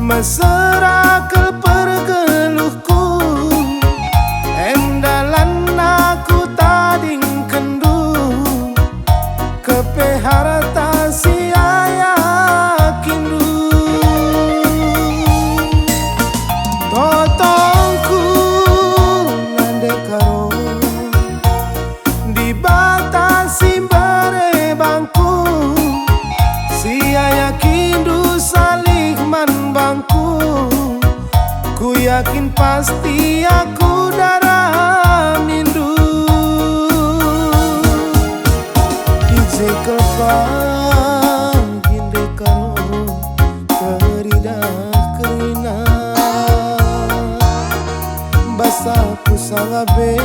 mesra ke pergeluhku, endalan aku tading kendu kepe harta sia kindu totongku nande karo dibatasi bare bangku sia kindu salih man bangku. Ku yakin pasti aku darah mindu Ije kelpang ginde karo kerida kerina basaku sangabe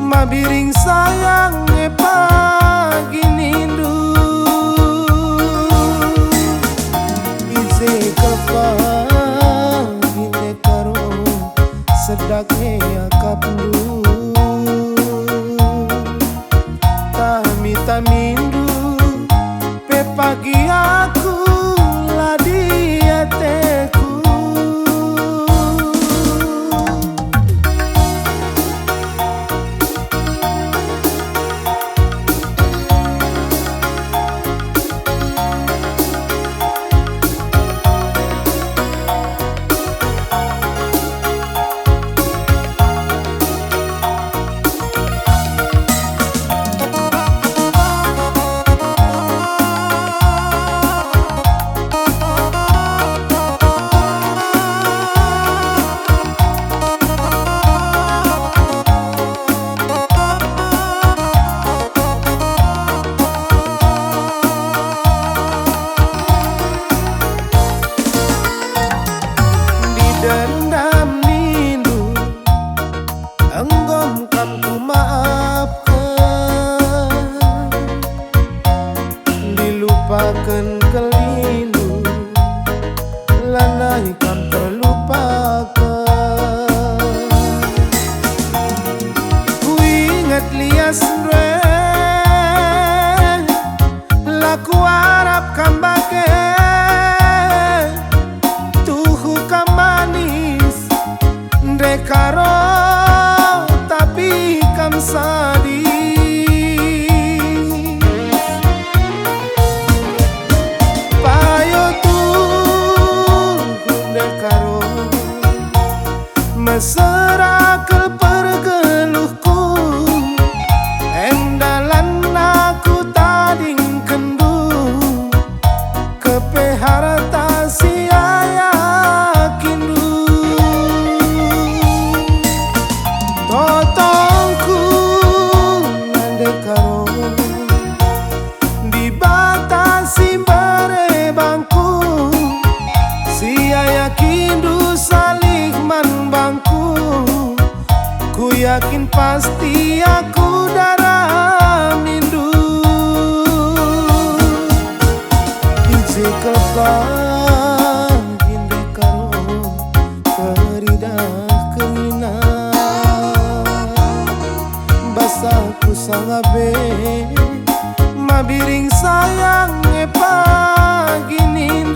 mabiring sayang pagi nindu Ije kelpang sedake akapundu tamindu pe pagi aku ladi ateku dendam nindu enggom kan ku maafkan dilupakan kelindu lanai kan terlupakan ku ingat lias laku harap kan bake karo tapi kam sadi payo tu hunde karo mesra ke pergeluhku endalan aku tading kendu kepe harta sia totongku nande karo dibatasi bare bangku sia kindu salih man bangku. Ku yakin pasti aku darah mindu Ije kelpang ginde karo kerida kerina basaku sangabe mabiring sayang pagi nindu